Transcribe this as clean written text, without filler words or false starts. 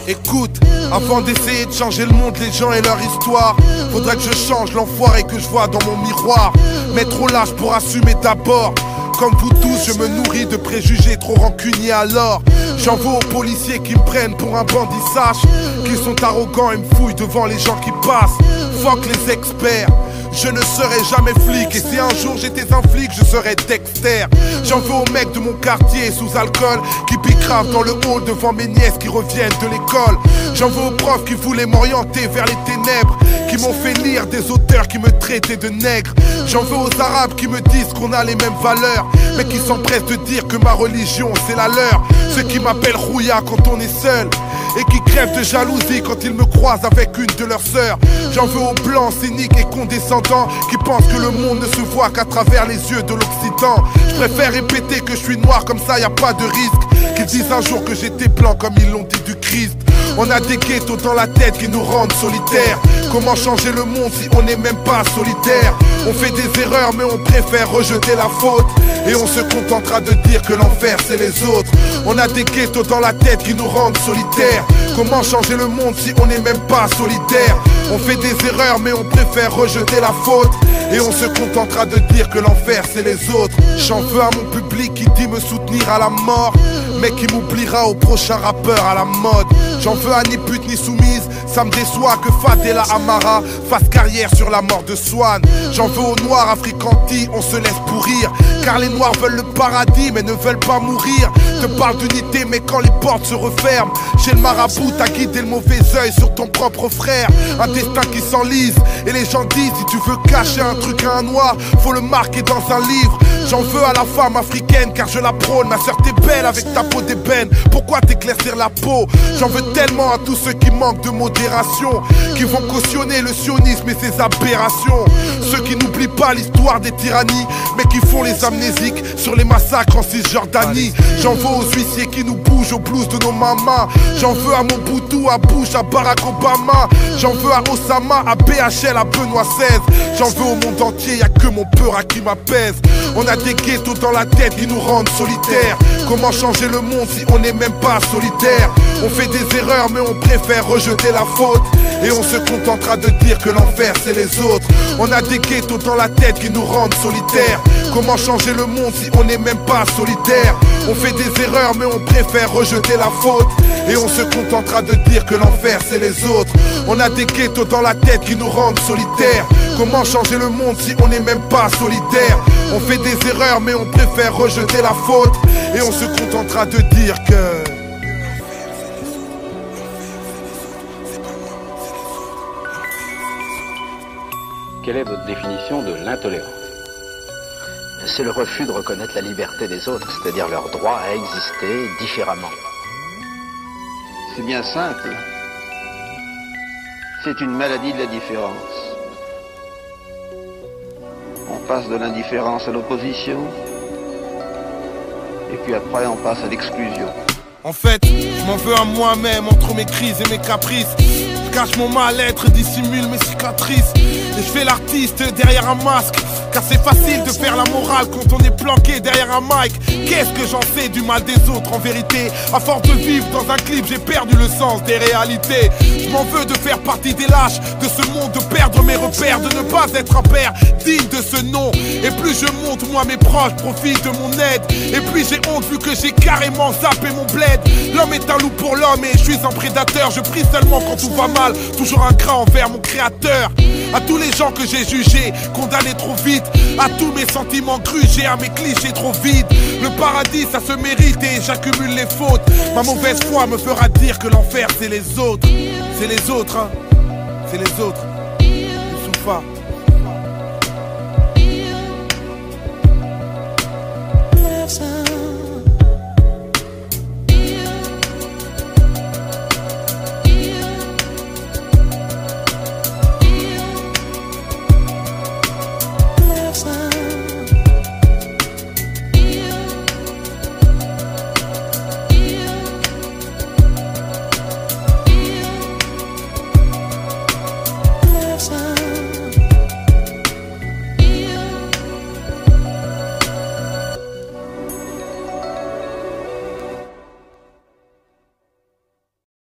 Écoute, avant d'essayer de changer le monde, les gens et leur histoire, faudrait que je change l'enfoiré que je vois dans mon miroir. Mais trop lâche pour assumer d'abord. Comme vous tous, je me nourris de préjugés trop rancuniers alors. J'en veux aux policiers qui me prennent pour un bandit, sache qu'ils sont arrogants et me fouillent devant les gens qui passent. Fuck les experts, je ne serai jamais flic. Et si un jour j'étais un flic, je serais Dexter. J'en veux aux mecs de mon quartier sous alcool qui bicravent dans le hall devant mes nièces qui reviennent de l'école. J'en veux aux profs qui voulaient m'orienter vers les ténèbres, qui m'ont fait lire des auteurs qui me traitaient de nègre. J'en veux aux arabes qui me disent qu'on a les mêmes valeurs, mais qui s'empressent de dire que ma religion c'est la leur. Ceux qui m'appellent Rouya quand on est seul et qui crèvent de jalousie quand ils me croisent avec une de leurs sœurs. J'en veux aux blancs cyniques et condescendants qui pensent que le monde ne se voit qu'à travers les yeux de l'Occident. Je préfère répéter que je suis noir, comme ça y a pas de risque qu'ils disent un jour que j'étais blanc comme ils l'ont dit du Christ. On a des ghettos dans la tête qui nous rendent solitaires. Comment changer le monde si on n'est même pas solitaire? On fait des erreurs mais on préfère rejeter la faute, et on se contentera de dire que l'enfer c'est les autres. On a des ghettos dans la tête qui nous rendent solitaires. Comment changer le monde si on n'est même pas solidaire? On fait des erreurs mais on préfère rejeter la faute, et on se contentera de dire que l'enfer c'est les autres. J'en veux à mon public qui dit me soutenir à la mort, mais qui m'oubliera au prochain rappeur à la mode. J'en veux à ni pute ni soumise, ça me déçoit que Fadela Amara fasse carrière sur la mort de Swan. J'en veux aux noirs africantis, on se laisse pourrir, car les noirs veulent le paradis mais ne veulent pas mourir. Te parle d'unité mais quand les portes se referment, chez le marabout t'as guidé le mauvais œil sur ton propre frère. Un destin qui s'enlise, et les gens disent si tu veux cacher un truc à un noir, faut le marquer dans un livre. J'en veux à la femme africaine car je la prône. Ma soeur t'es belle avec ta peau d'ébène, pourquoi t'éclaircir la peau? J'en veux tellement à tous ceux qui manquent de modération, qui vont cautionner le sionisme et ses aberrations. Ceux qui n'oublient pas l'histoire des tyrannies, mais qui font les amnésiques sur les massacres en Cisjordanie. J'en veux aux huissiers qui nous bougent au blues de nos mamas. J'en veux à Mobutu, à Bush, à Barack Obama. J'en veux à Osama, à BHL, à Benoît XVI. J'en veux au monde entier, y'a que mon peur à qui m'apaise. On a des ghettos dans la tête qui nous rendent solitaires. Comment changer le monde si on n'est même pas solidaire? On fait des erreurs mais on préfère rejeter la faute, et on se contentera de dire que l'enfer c'est les autres. On a des ghettos dans la tête qui nous rendent solitaires. Comment changer le monde si on n'est même pas solidaire? On fait des erreurs mais on préfère rejeter la faute, et on se contentera de dire que l'enfer c'est les autres. On a des ghettos dans la tête qui nous rendent solitaires. Comment changer le monde si on n'est même pas solidaire? On fait des erreurs mais on préfère rejeter la faute, et on se contentera de dire que... Quelle est votre définition de l'intolérance? C'est le refus de reconnaître la liberté des autres, c'est-à-dire leur droit à exister différemment. C'est bien simple. C'est une maladie de la différence. On passe de l'indifférence à l'opposition, et puis après on passe à l'exclusion. En fait, je m'en veux à moi-même entre mes crises et mes caprices. Je cache mon mal-être, dissimule mes cicatrices, et je fais l'artiste derrière un masque, car c'est facile de faire la morale quand on est planqué derrière un mic. Qu'est-ce que j'en sais du mal des autres en vérité? À force de vivre dans un clip, j'ai perdu le sens des réalités. Je m'en veux de faire partie des lâches de ce monde, de perdre mes repères, de ne pas être un père digne de ce nom. Et plus je monte, moi mes proches profitent de mon aide, et puis j'ai honte vu que j'ai carrément zappé mon bled. L'homme est un loup pour l'homme et je suis un prédateur. Je prie seulement quand tout va mal, toujours un cran envers mon créateur. À tous les gens que j'ai jugés, condamnés trop vite, à tous mes sentiments grugés, à mes clichés trop vides. Le paradis ça se mérite et j'accumule les fautes. Ma mauvaise foi me fera dire que l'enfer c'est les autres. C'est les autres, hein. C'est les autres. Youssoufa. Some